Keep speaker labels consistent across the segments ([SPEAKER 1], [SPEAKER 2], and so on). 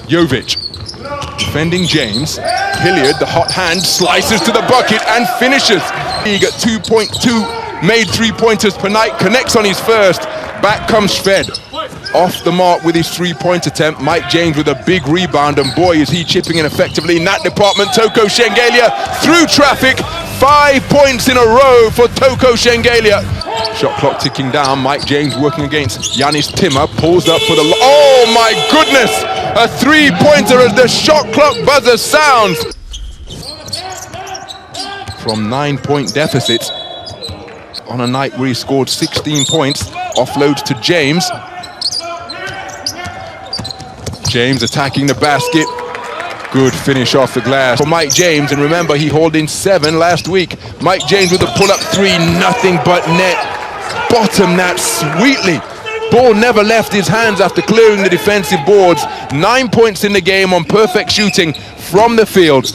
[SPEAKER 1] Jovic, defending James. Hilliard, the hot hand, slices to the bucket and finishes. He got 2.2 made three-pointers per night, connects on his first. Back comes Fed. Off the mark with his three-point attempt. Mike James with a big rebound, and boy is he chipping in effectively in that department. Toko Shengelia through traffic. 5 points in a row for Toko Shengelia. Shot clock ticking down. Mike James working against Yanis Timmer. Pulls up for the... Oh my goodness! A three-pointer as the shot clock buzzer sounds. From 9-point deficit on a night where he scored 16 points. Offloads to James. James attacking the basket. Good finish off the glass for Mike James, and remember he hauled in 7 last week. Mike James with a pull-up three, nothing but net. Bottom that sweetly. Ball never left his hands after clearing the defensive boards. 9 points in the game on perfect shooting from the field.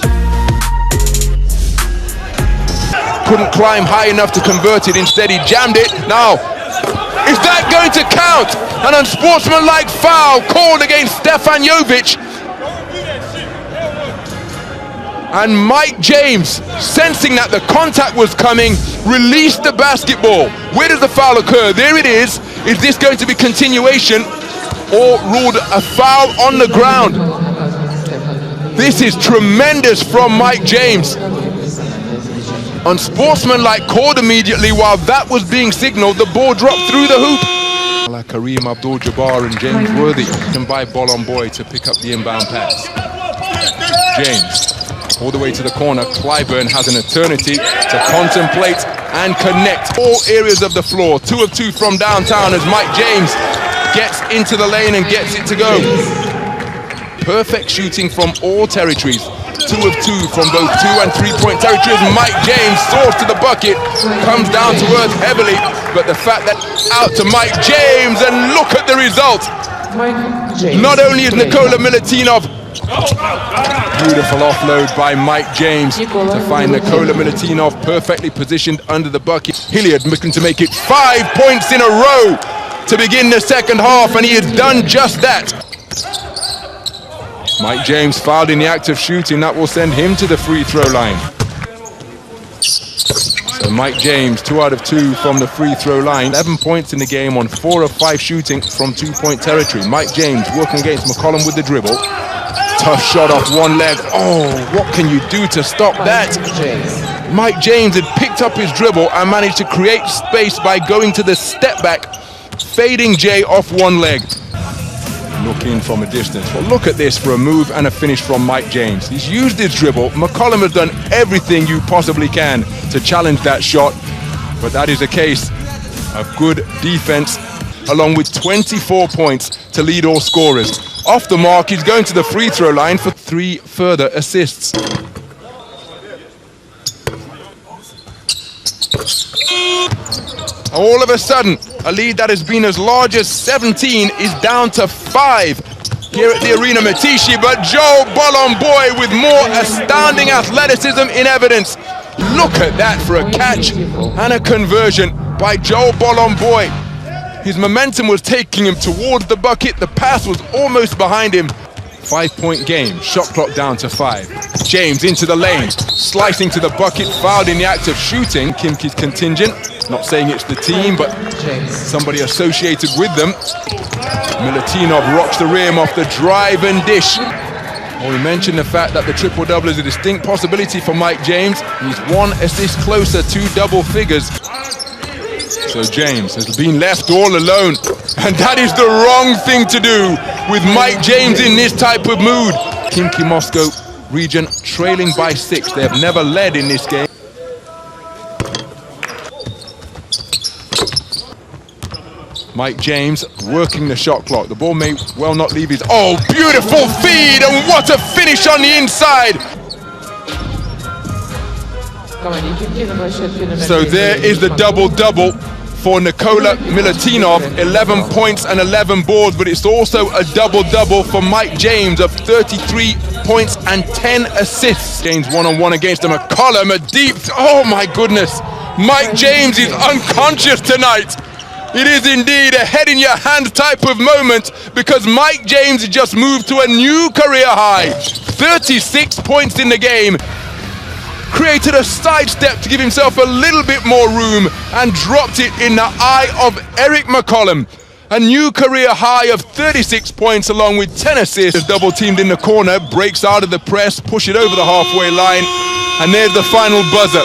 [SPEAKER 1] Couldn't climb high enough to convert it, instead he jammed it. Now, is that going to count? An unsportsmanlike foul called against Stefan Jovic. And Mike James, sensing that the contact was coming, released the basketball. Where does the foul occur? There it is. Is this going to be continuation or ruled a foul on the ground? This is tremendous from Mike James. Unsportsmanlike called immediately. While that was being signaled, the ball dropped through the hoop. Like Kareem Abdul-Jabbar and James Worthy can buy ball on boy to pick up the inbound pass. James, all the way to the corner. Clyburn has an eternity to contemplate and connect all areas of the floor. 2 of 2 from downtown as Mike James gets into the lane and gets it to go. Perfect shooting from all territories. 2 of 2 from both 2- and 3-point territories. Mike James soars to the bucket, comes down to earth heavily, but the fact that out to Mike James, and look at the result. Not only is Nikola Milutinov, beautiful offload by Mike James to find Nikola Milutinov perfectly positioned under the bucket. Hilliard looking to make it 5 points in a row to begin the second half, and he has done just that. Mike James fouled in the act of shooting. That will send him to the free throw line. So Mike James, 2 out of 2 from the free throw line. 11 points in the game on 4 of 5 shooting from 2-point territory. Mike James working against McCollum with the dribble. Tough shot off one leg. Oh, what can you do to stop that? Mike James had picked up his dribble and managed to create space by going to the step back, fading Jay off one leg. Looking from a distance. Well, look at this for a move and a finish from Mike James. He's used his dribble. McCollum has done everything you possibly can to challenge that shot, but that is a case of good defense, along with 24 points to lead all scorers. Off the mark, he's going to the free throw line for 3 further assists. All of a sudden, a lead that has been as large as 17 is down to 5 here at the Arena Matishi, but Joe Bolomboy with more astounding athleticism in evidence. Look at that for a catch and a conversion by Joe Bolomboy. His momentum was taking him towards the bucket. The pass was almost behind him. 5-point game, shot clock down to 5. James into the lane, slicing to the bucket, fouled in the act of shooting. Khimki's contingent, not saying it's the team, but somebody associated with them. Milutinov rocks the rim off the drive and dish. Well, we mentioned the fact that the triple-double is a distinct possibility for Mike James. He's 1 assist closer to double figures. So James has been left all alone, and that is the wrong thing to do with Mike James in this type of mood. Khimki Moscow region trailing by 6. They have never led in this game. Mike James working the shot clock. The ball may well not leave his... Oh, beautiful feed, and what a finish on the inside! So there is the double-double for Nikola Milutinov, 11 points and 11 boards, but it's also a double-double for Mike James of 33 points and 10 assists. James one-on-one against a McCollum, a deep... Oh my goodness! Mike James is unconscious tonight! It is indeed a head in your hand type of moment, because Mike James just moved to a new career high. 36 points in the game. Created a sidestep to give himself a little bit more room and dropped it in the eye of Eric McCollum. A new career high of 36 points along with 10 assists. Double teamed in the corner, breaks out of the press, push it over the halfway line, and there's the final buzzer.